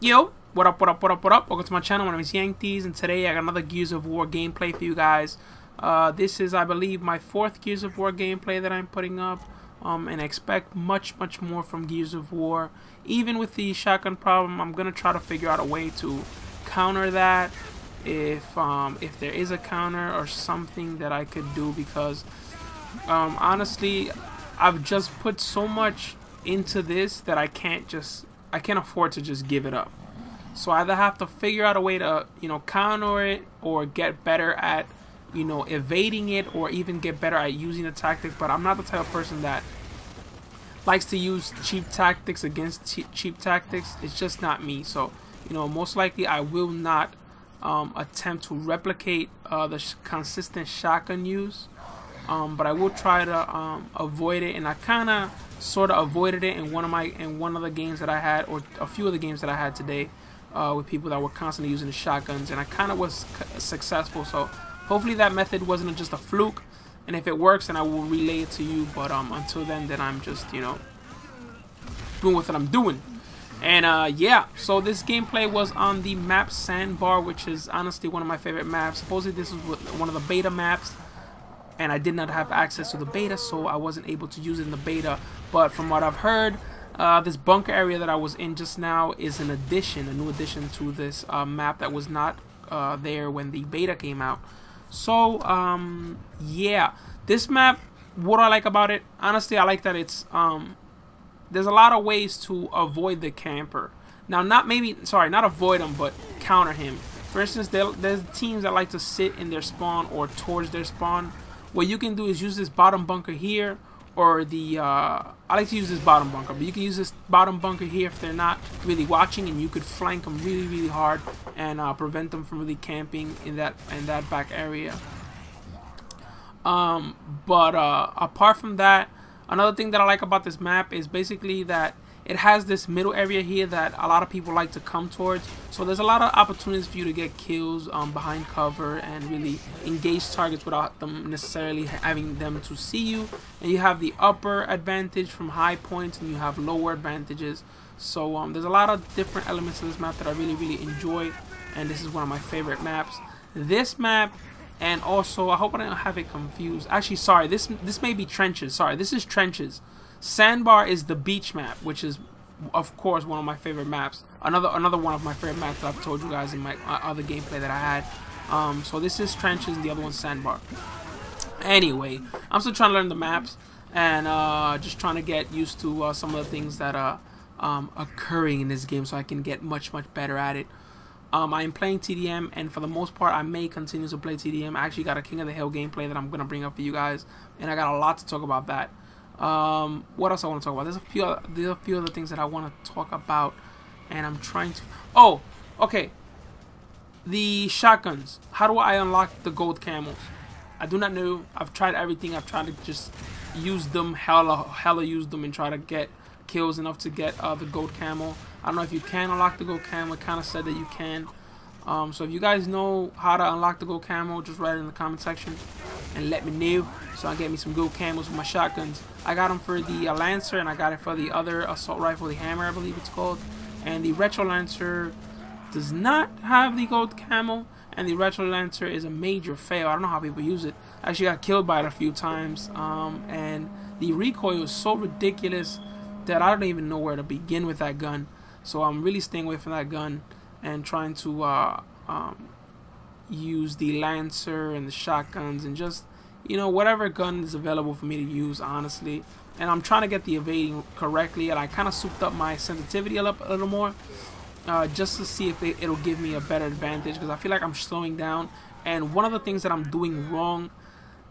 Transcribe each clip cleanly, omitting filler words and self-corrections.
Yo, what up, what up, what up, what up? Welcome to my channel. My name is Yanktees, and today I got another Gears of War gameplay for you guys. This is, I believe, my 4th Gears of War gameplay that I'm putting up. And I expect much more from Gears of War. Even with the shotgun problem, I'm gonna try to figure out a way to counter that. If there is a counter or something that I could do, because honestly, I've just put so much into this that I can't afford to just give it up. So I either have to figure out a way to, counter it, or get better at, evading it, or even get better at using the tactic. But I'm not the type of person that likes to use cheap tactics against cheap tactics. It's just not me. So, most likely I will not attempt to replicate the consistent shotgun use. But I will try to avoid it, and I kind of sort of avoided it in one of the games that I had, or a few of the games that I had today, with people that were constantly using the shotguns, and I kind of was successful. So hopefully that method wasn't just a fluke, and if it works, then I will relay it to you. But until then I'm just doing what I'm doing. And yeah, so this gameplay was on the map Sandbar, which is honestly one of my favorite maps. Supposedly this was one of the beta maps, and I did not have access to the beta, so I wasn't able to use it in the beta. But from what I've heard, this bunker area that I was in just now is a new addition to this map that was not there when the beta came out. So yeah, this map, what do I like about it? Honestly, I like that it's there's a lot of ways to avoid the camper. Now, not avoid him, but counter him. For instance, there's teams that like to sit in their spawn or towards their spawn. What you can do is use this bottom bunker here, or I like to use this bottom bunker, but you can use this bottom bunker here if they're not really watching, and you could flank them really hard and prevent them from really camping in that back area. But apart from that, another thing that I like about this map is basically that it has this middle area here that a lot of people like to come towards. So there's a lot of opportunities for you to get kills behind cover and really engage targets without them necessarily having them to see you. And you have the upper advantage from high points, and you have lower advantages. So there's a lot of different elements of this map that I really enjoy, and this is one of my favorite maps. This map, and also I hope I don't have it confused. Actually, sorry, this may be Trenches. Sorry, this is Trenches. Sandbar is the beach map, which is, of course, one of my favorite maps. Another one of my favorite maps that I've told you guys in my other gameplay that I had. So this is Trenches, and the other one's Sandbar. Anyway, I'm still trying to learn the maps, and just trying to get used to some of the things that are occurring in this game, so I can get much better at it. I am playing TDM, and for the most part, I may continue to play TDM. I actually got a King of the Hill gameplay that I'm gonna bring up for you guys, and I got a lot to talk about that. What else I want to talk about? There's a few other things that I want to talk about, and I'm trying to. Oh, okay. The shotguns. How do I unlock the gold camels? I do not know. I've tried everything. I've tried to just use them, hella use them, and try to get kills enough to get the gold camel. I don't know if you can unlock the gold camel. It kind of said that you can. So if you guys know how to unlock the gold camo, just write it in the comment section and let me know, so I'll get me some gold camos with my shotguns. I got them for the Lancer, and I got it for the other assault rifle, the Hammer, I believe it's called. And the Retro Lancer does not have the gold camo, and the Retro Lancer is a major fail. I don't know how people use it. I actually got killed by it a few times, and the recoil is so ridiculous that I don't even know where to begin with that gun. So I'm really staying away from that gun and trying to use the Lancer and the shotguns, and just whatever gun is available for me to use, honestly. And I'm trying to get the evading correctly, and I kind of souped up my sensitivity a little more, just to see if it'll give me a better advantage, because I feel like I'm slowing down. And one of the things that I'm doing wrong,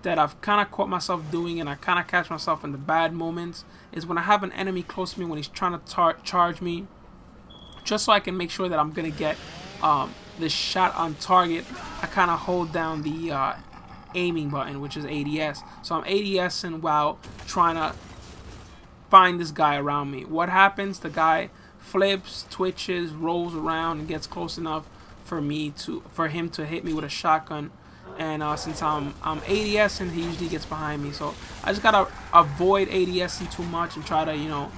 that I've kind of caught myself doing, and I kind of catch myself in the bad moments, is when I have an enemy close to me, when he's trying to charge me, just so I can make sure that I'm gonna get this shot on target, I kind of hold down the aiming button, which is ADS. So I'm ADSing while trying to find this guy around me. What happens? The guy flips, twitches, rolls around, and gets close enough for him to hit me with a shotgun. And since I'm ADSing, he usually gets behind me. So I just gotta avoid ADSing too much and try to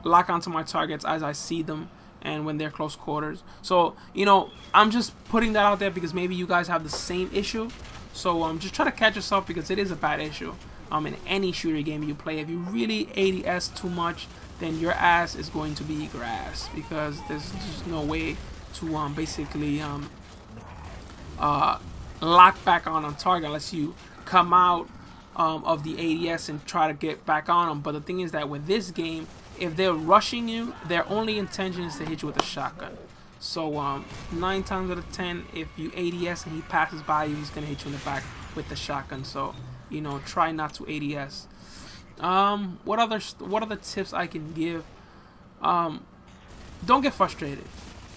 lock onto my targets as I see them, and when they're close quarters. So, you know, I'm just putting that out there because maybe you guys have the same issue. So just try to catch yourself, because it is a bad issue in any shooter game you play. If you really ADS too much, then your ass is going to be grass, because there's just no way to basically lock back on target unless you come out of the ADS and try to get back on them. But the thing is that with this game, if they're rushing you, their only intention is to hit you with a shotgun. So 9 times out of 10, if you ADS and he passes by you, he's gonna hit you in the back with the shotgun. So, you know, try not to ADS. What other tips I can give? Don't get frustrated.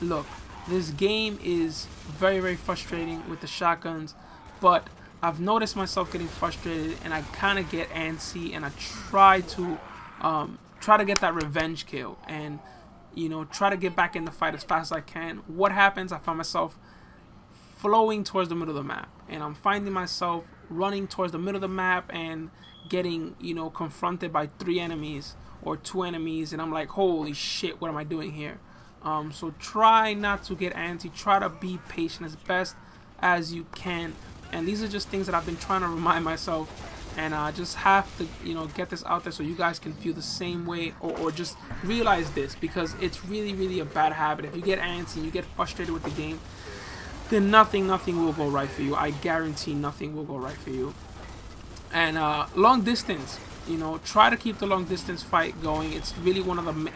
Look, this game is very, very frustrating with the shotguns, but I've noticed myself getting frustrated, and I kind of get antsy, and I try to get that revenge kill, and you know, try to get back in the fight as fast as I can. What happens? I find myself flowing towards the middle of the map, and I'm finding myself running towards the middle of the map and getting, you know, confronted by 3 enemies or 2 enemies, and I'm like, holy shit, what am I doing here? So try not to get antsy. Try to be patient as best as you can. And these are just things that I've been trying to remind myself, and I just have to, you know, get this out there so you guys can feel the same way, or just realize this, because it's really, really a bad habit. If you get antsy and you get frustrated with the game, then nothing will go right for you. I guarantee nothing will go right for you. And long distance, you know, try to keep the long distance fight going. It's really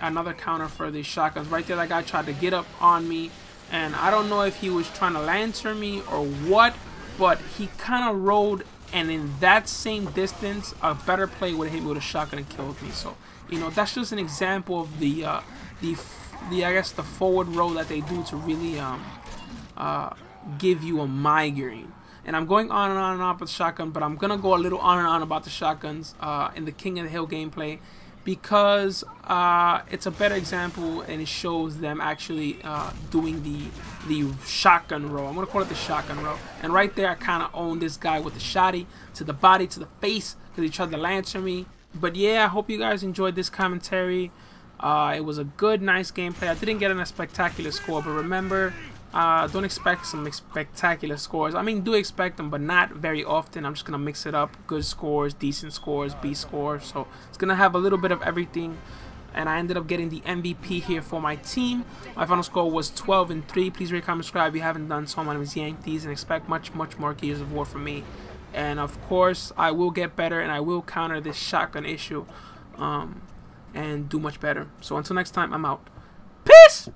another counter for the shotguns. Right there, that guy tried to get up on me, and I don't know if he was trying to lantern me or what, but he kind of rode, and in that same distance, a better play would have hit me with a shotgun and killed me. So, you know, that's just an example of the I guess the forward roll that they do to really give you a migraine. And I'm going on and on and on about the shotgun, but I'm gonna go a little on and on about the shotguns in the King of the Hill gameplay, because it's a better example, and it shows them actually doing the shotgun roll. I'm gonna call it the shotgun roll. And right there, I kind of own this guy with the shotty to the body, to the face, because he tried to lantern me. But yeah, I hope you guys enjoyed this commentary. It was a good, nice gameplay. I didn't get a spectacular score, but remember, don't expect some spectacular scores. I mean, do expect them, but not very often. I'm just gonna mix it up: good scores, decent scores, B scores. So it's gonna have a little bit of everything. And I ended up getting the MVP here for my team. My final score was 12-3. Please rate, comment, subscribe if you haven't done so. My name is Yanktees, and expect much more Gears of War from me. And of course, I will get better, and I will counter this shotgun issue and do much better. So until next time, I'm out. Peace.